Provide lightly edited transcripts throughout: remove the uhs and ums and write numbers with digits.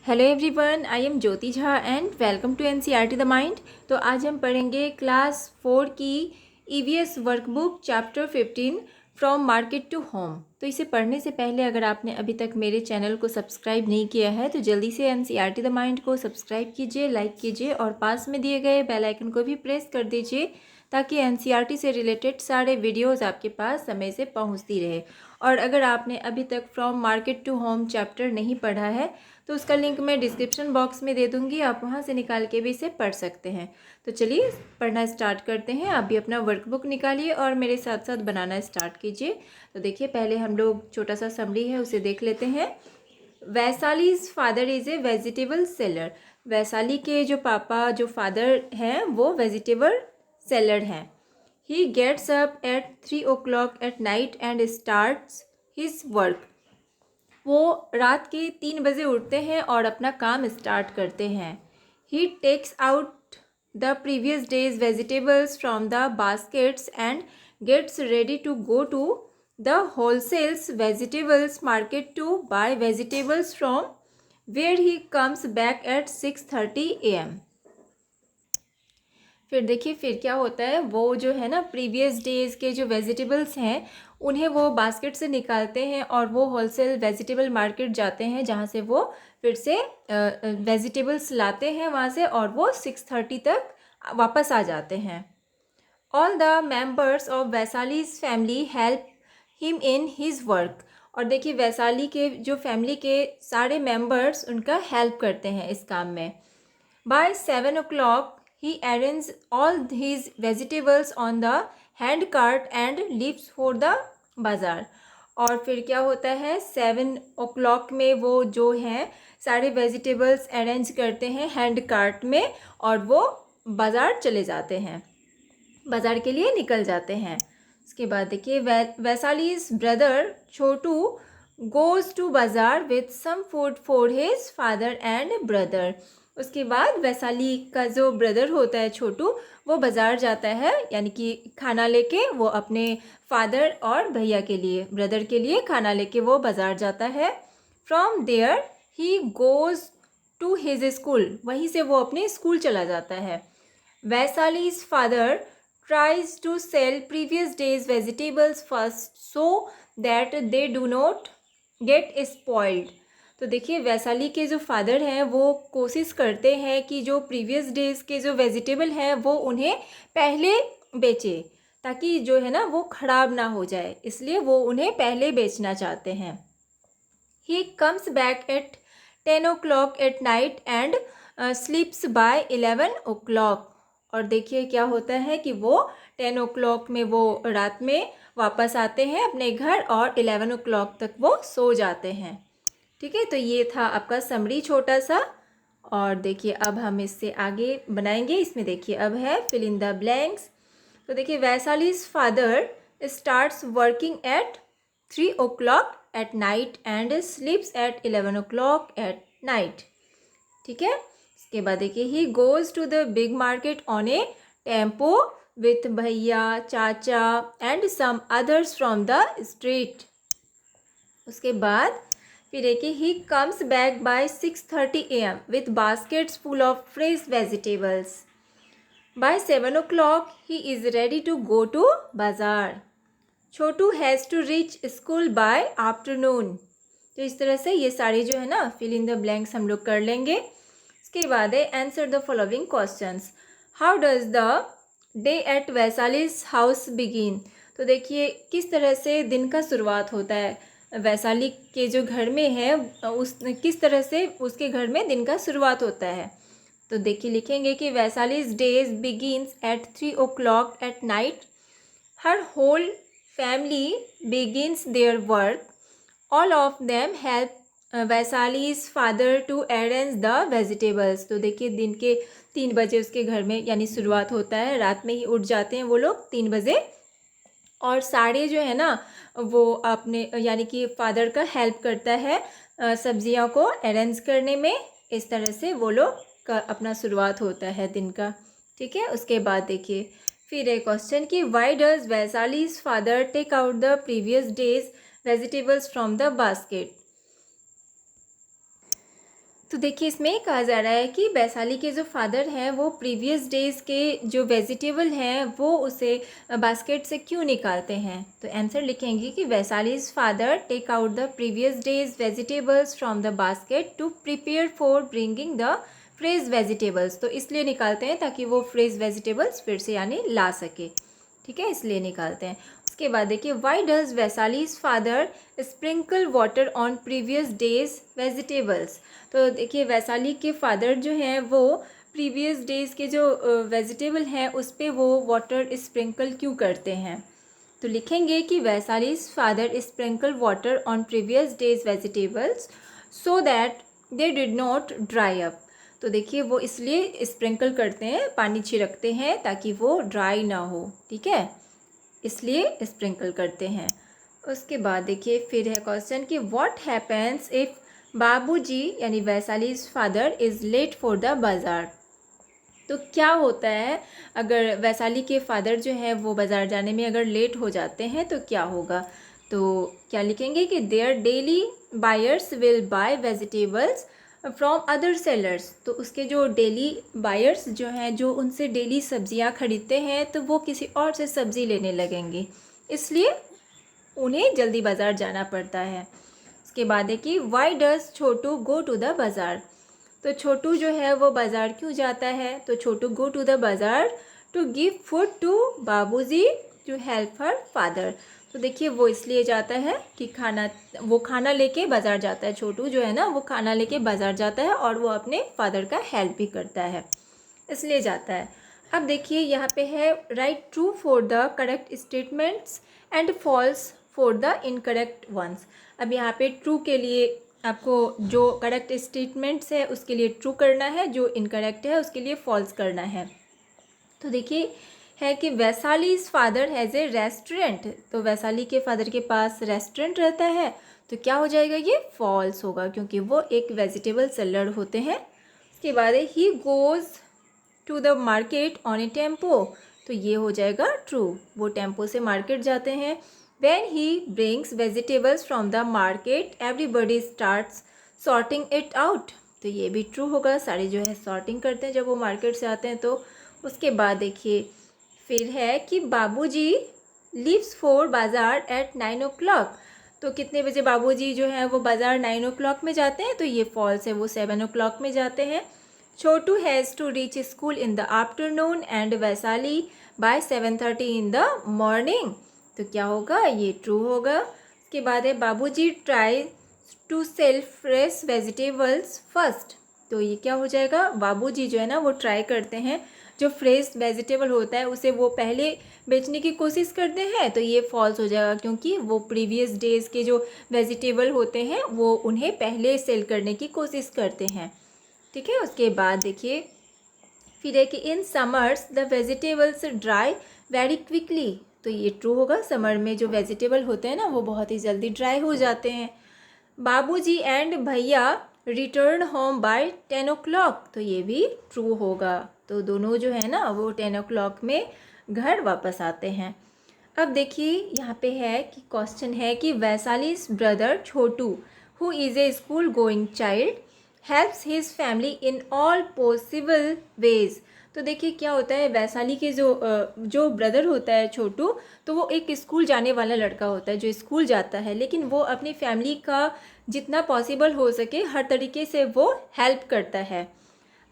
Hello everyone, I am Jyoti Jha and welcome to NCERT the mind. तो आज हम पढ़ेंगे क्लास 4 की EVS workbook chapter 15 from market to home. तो इसे पढ़ने से पहले अगर आपने अभी तक मेरे चैनल को सब्सक्राइब नहीं किया है तो जल्दी से एनसीईआरटी द माइंड को सब्सक्राइब कीजिए, लाइक कीजिए और पास में दिए गए बेल आइकन को भी प्रेस कर दीजिए ताकि एनसीईआरटी से रिलेटेड सारे वीडियोज़ आपके पास समय से पहुँचती रहे। और अगर आपने अभी तक from market to home chapter नहीं पढ़ा है तो उसका लिंक मैं डिस्क्रिप्शन बॉक्स में दे दूँगी, आप वहाँ से निकाल के भी इसे पढ़ सकते हैं। तो चलिए पढ़ना स्टार्ट करते हैं। आप भी अपना वर्कबुक निकालिए और मेरे साथ साथ बनाना स्टार्ट कीजिए। तो देखिए, पहले हम लोग छोटा सा समरी है उसे देख लेते हैं। Vaishali's father is a vegetable seller. Vaishali के जो पापा जो फादर हैं वो वेजिटेबल सेलर हैं। He gets up at 3 o'clock at night and starts his work. वो रात के 3 बजे उठते हैं और अपना काम स्टार्ट करते हैं। He takes out the previous day's vegetables from the baskets and gets ready to go to the wholesale vegetables market to buy vegetables from where he comes back at 6:30 a.m. फिर देखिए फिर क्या होता है, वो जो है ना प्रीवियस डेज़ के जो वेजिटेबल्स हैं उन्हें वो बास्केट से निकालते हैं और वो होलसेल वेजिटेबल मार्केट जाते हैं जहाँ से वो फिर से वेजिटेबल्स लाते हैं वहाँ से और वो 6:30 तक वापस आ जाते हैं। All the members of Vaishali's family help him in his work. और देखिए वैशाली के जो फैमिली के सारे मेम्बर्स उनका हेल्प करते हैं इस काम में। By 7 o'clock, he arranges all his vegetables on the hand cart and leaves for the बाज़ार। और फिर क्या होता है, 7 o'clock में वो जो हैं सारे वेजिटेबल्स अरेंज करते हैं हैंड कार्ट में और वो बाज़ार चले जाते हैं, बाज़ार के लिए निकल जाते हैं। उसके बाद देखिए Vaishali's brother Chhotu goes to bazaar with some food for his father and brother. उसके बाद वैशाली का जो ब्रदर होता है छोटू, वो बाज़ार जाता है यानी कि खाना लेके वो अपने फादर और भैया के लिए, ब्रदर के लिए खाना लेके वो बाज़ार जाता है। From there he goes to his school. वहीं से वो अपने स्कूल चला जाता है। Vaishali's father tries to sell previous day's vegetables first so that they do not get spoiled। तो देखिए वैशाली के जो फादर हैं वो कोशिश करते हैं कि जो प्रीवियस डेज़ के जो वेजिटेबल हैं वो उन्हें पहले बेचे ताकि जो है ना वो ख़राब ना हो जाए, इसलिए वो उन्हें पहले बेचना चाहते हैं। He comes back at 10 o'clock at night and sleeps by 11 o'clock। और देखिए क्या होता है कि वो 10 o'clock में वो रात में वापस आते हैं अपने घर और 11 o'clock तक वो सो जाते हैं। ठीक है, तो ये था आपका समरी छोटा सा। और देखिए अब हम इससे आगे बनाएंगे। इसमें देखिए अब है फिल इन द ब्लैंक्स। तो देखिए Vaishali's father starts working at 3 o'clock at night and sleeps at 11 o'clock at night। ठीक है, इसके बाद देखिए he goes to the big market on a tempo with bhaiya chacha and some others from the street. उसके बाद फिर देखिए he comes back by 6:30 AM with baskets full of fresh vegetables. By 7 o'clock he is ready to go to bazaar. Chhotu has to reach school by afternoon. तो इस तरह से ये सारी जो है ना फिल इन द ब्लैंक्स हम लोग कर लेंगे। इसके बाद है answer the following questions. How does the day at Vaishali's house begin. तो देखिए किस तरह से दिन का शुरुआत होता है वैशाली के जो घर में है, उस किस तरह से उसके घर में दिन का शुरुआत होता है। तो देखिए लिखेंगे कि Vaishali's days begins at 3 o'clock at night. Her whole family begins their work. All of them help Vaishali's father to arrange the vegetables. तो देखिए दिन के 3 बजे उसके घर में यानी शुरुआत होता है, रात में ही उठ जाते हैं वो लोग 3 बजे और सारे जो है ना वो अपने यानी कि फादर का हेल्प करता है सब्जियों को अरेंज करने में। इस तरह से वो लोग का अपना शुरुआत होता है दिन का। ठीक है, उसके बाद देखिए फिर एक क्वेश्चन कि why does Vaishali's father take out the previous day's vegetables from the basket. तो देखिए इसमें कहा जा रहा है कि वैशाली के जो फादर हैं वो प्रीवियस डेज़ के जो वेजिटेबल हैं वो उसे बास्केट से क्यों निकालते हैं। तो आंसर लिखेंगे कि Vaishali's father take out the previous day's vegetables from the basket to prepare for bringing the fresh vegetables. तो इसलिए निकालते हैं ताकि वो फ्रेश वेजिटेबल्स फिर से यानी ला सके, ठीक है, इसलिए निकालते हैं। उसके बाद देखिए Y does Vaishali's father sprinkle water on previous day's vegetables. तो देखिए वैशाली के फादर जो हैं वो प्रीवियस डेज के जो वेजिटेबल हैं उस पर वो वाटर स्प्रिंकल क्यों करते हैं। तो लिखेंगे कि Vaishali's father sprinkle water on previous day's vegetables so that they did not dry up. तो देखिए वो इसलिए स्प्रिंकल करते हैं, पानी छिड़कते हैं ताकि वो ड्राई ना हो, ठीक है, इसलिए स्प्रिंकल करते हैं। उसके बाद देखिए फिर है क्वेश्चन कि व्हाट हैपेंस इफ़ बाबूजी यानी Vaishali's father is late for the bazaar. तो क्या होता है अगर वैशाली के फादर जो है वो बाज़ार जाने में अगर लेट हो जाते हैं तो क्या होगा। तो क्या लिखेंगे कि their daily buyers will buy vegetables from other sellers. तो उसके जो डेली बायर्स जो हैं जो उनसे डेली सब्जियां खरीदते हैं तो वो किसी और से सब्ज़ी लेने लगेंगे, इसलिए उन्हें जल्दी बाज़ार जाना पड़ता है। उसके बाद है कि why does Chhotu go to the bazaar. तो छोटू जो है वो बाज़ार क्यों जाता है। तो छोटू गो टू द बाज़ार टू गिव फूड टू बाबूजी टू हेल्प हर फादर। तो देखिए वो इसलिए जाता है कि खाना लेके बाज़ार जाता है। छोटू जो है ना वो खाना लेके बाज़ार जाता है और वो अपने फादर का हेल्प भी करता है, इसलिए जाता है। अब देखिए यहाँ पे है write true for the correct statements and false for the incorrect ones. अब यहाँ पे ट्रू के लिए आपको जो करेक्ट स्टेटमेंट्स है उसके लिए ट्रू करना है, जो इनकरेक्ट है उसके लिए फॉल्स करना है। तो देखिए है कि Vaishali's father has a restaurant. तो वैशाली के फादर के पास रेस्टोरेंट रहता है, तो क्या हो जाएगा, ये फॉल्स होगा क्योंकि वो एक वेजिटेबल सेलर होते हैं। उसके बाद है he goes to the market on a tempo. तो ये हो जाएगा ट्रू, वो टेम्पो से मार्केट जाते हैं। When he brings vegetables from the market, everybody starts sorting it out। तो ये भी ट्रू होगा, सारे जो है सॉर्टिंग करते हैं जब वो मार्केट से आते हैं। तो उसके बाद देखिए फिर है कि बाबूजी लीव्स फॉर बाज़ार एट 9 o'clock। तो कितने बजे बाबूजी जो है वो बाज़ार 9 o'clock में जाते हैं। तो ये फॉल्स है, वो 7 o'clock में जाते हैं। Chhotu has to reach school in the afternoon and Vaishali by 7:30 in the morning. तो क्या होगा, ये ट्रू होगा। उसके बाद है Babuji try to sell fresh vegetables first. तो ये क्या हो जाएगा, बाबूजी जो है ना वो ट्राई करते हैं जो फ्रेश वेजिटेबल होता है उसे वो पहले बेचने की कोशिश करते हैं। तो ये फॉल्स हो जाएगा क्योंकि वो प्रीवियस डेज़ के जो वेजिटेबल होते हैं वो उन्हें पहले सेल करने की कोशिश करते हैं, ठीक है। उसके बाद देखिए फिर है कि in summers the vegetables dry very quickly. तो ये ट्रू होगा, समर में जो वेजिटेबल होते हैं ना वो बहुत ही जल्दी ड्राई हो जाते हैं। बाबूजी एंड भैया रिटर्न होम बाय 10 o'clock। तो ये भी ट्रू होगा, तो दोनों जो है ना वो 10 o'clock में घर वापस आते हैं। अब देखिए यहाँ पे है कि क्वेश्चन है कि Vaishali's brother Chhotu who is a school going child helps his family in all possible ways. तो देखिए क्या होता है, वैशाली के जो ब्रदर होता है छोटू, तो वो एक स्कूल जाने वाला लड़का होता है जो स्कूल जाता है, लेकिन वो अपनी फैमिली का जितना पॉसिबल हो सके हर तरीके से वो हेल्प करता है।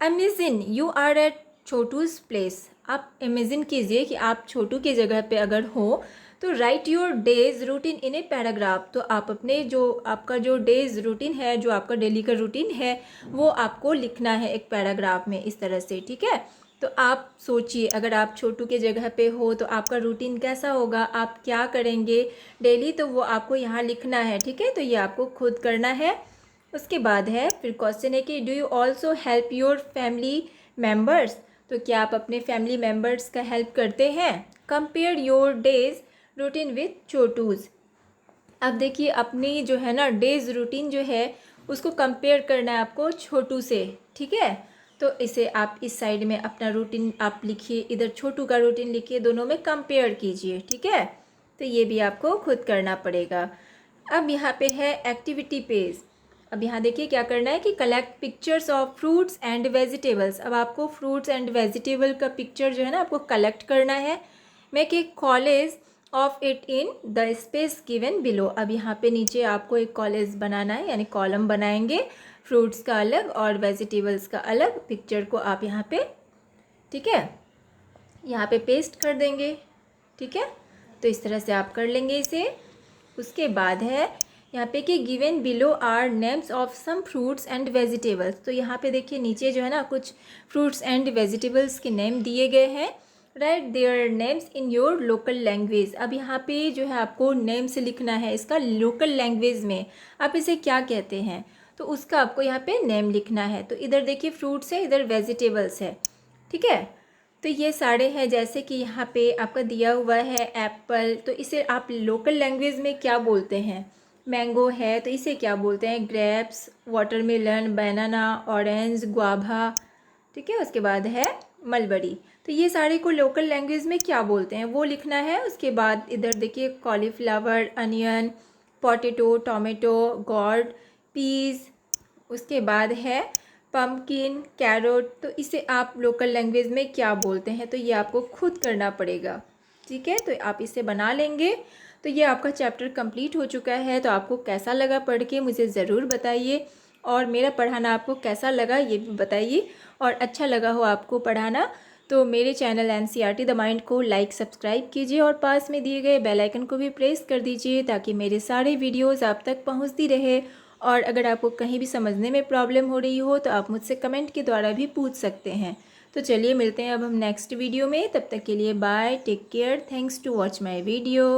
Imagine you are at Chhotu's place. आप इमेजिन कीजिए कि आप छोटू की जगह पे अगर हो तो right your day's routine in a paragraph. तो आप अपने जो आपका जो डेज रूटीन है, जो आपका डेली का रूटीन है, वो आपको लिखना है एक पैराग्राफ में इस तरह से, ठीक है। तो आप सोचिए अगर आप छोटू के जगह पे हो तो आपका रूटीन कैसा होगा, आप क्या करेंगे डेली, तो वो आपको यहाँ लिखना है, ठीक है। तो ये आपको खुद करना है। उसके बाद है फिर क्वेश्चन है कि do you also help your family members. तो क्या आप अपने फैमिली मेम्बर्स का हेल्प करते हैं। Compare your day's routine with Chhotu's. अब देखिए अपनी जो है ना डेज रूटीन जो है उसको कंपेयर करना है आपको छोटू से, ठीक है। तो इसे आप इस साइड में अपना रूटीन आप लिखिए, इधर छोटू का रूटीन लिखिए, दोनों में कंपेयर कीजिए, ठीक है। तो ये भी आपको खुद करना पड़ेगा। अब यहाँ पे है एक्टिविटी पेज। अब यहाँ देखिए क्या करना है कि collect pictures of fruits and vegetables. अब आपको फ्रूट्स एंड वेजिटेबल का पिक्चर जो है ना आपको कलेक्ट करना है। Make a college of it in the space given below. अब यहाँ पे नीचे आपको एक कॉलेज बनाना है, यानी कॉलम बनाएंगे, फ्रूट्स का अलग और वेजिटेबल्स का अलग। पिक्चर को आप यहाँ पे, ठीक है, यहाँ पे पेस्ट कर देंगे। ठीक है, तो इस तरह से आप कर लेंगे इसे। उसके बाद है यहाँ पे कि given below are names of some fruits and vegetables. तो यहाँ पे देखिए नीचे जो है ना कुछ फ्रूट्स एंड वेजिटेबल्स के नेम दिए गए हैं। Write their names in your local language. अब यहाँ पे जो है आपको नेम से लिखना है इसका लोकल लैंग्वेज में आप इसे क्या कहते हैं, तो उसका आपको यहाँ पे नेम लिखना है। तो इधर देखिए फ्रूट्स है, इधर वेजिटेबल्स है। ठीक है, तो ये सारे हैं, जैसे कि यहाँ पे आपका दिया हुआ है एप्पल, तो इसे आप लोकल लैंग्वेज में क्या बोलते हैं। मैंगो है तो इसे क्या बोलते हैं, ग्रेप्स, वाटरमेलन, बनाना, ऑरेंज, गुआवा। ठीक है, उसके बाद है मलबरी। तो ये सारे को लोकल लैंग्वेज में क्या बोलते हैं वो लिखना है। उसके बाद इधर देखिए cauliflower, onion, potato, tomato, gourd, peas. उसके बाद है पम्पकिन, कैरोट। तो इसे आप लोकल लैंग्वेज में क्या बोलते हैं, तो ये आपको खुद करना पड़ेगा। ठीक है, तो आप इसे बना लेंगे। तो ये आपका चैप्टर कंप्लीट हो चुका है। तो आपको कैसा लगा पढ़ के मुझे ज़रूर बताइए, और मेरा पढ़ाना आपको कैसा लगा ये भी बताइए। और अच्छा लगा हो आपको पढ़ाना तो मेरे चैनल NCERT द माइंड को लाइक सब्सक्राइब कीजिए, और पास में दिए गए बेल आइकन को भी प्रेस कर दीजिए ताकि मेरे सारे वीडियोज़ आप तक पहुँचती रहे। और अगर आपको कहीं भी समझने में प्रॉब्लम हो रही हो तो आप मुझसे कमेंट के द्वारा भी पूछ सकते हैं। तो चलिए मिलते हैं अब हम नेक्स्ट वीडियो में। तब तक के लिए bye, take care, thanks to watch my video.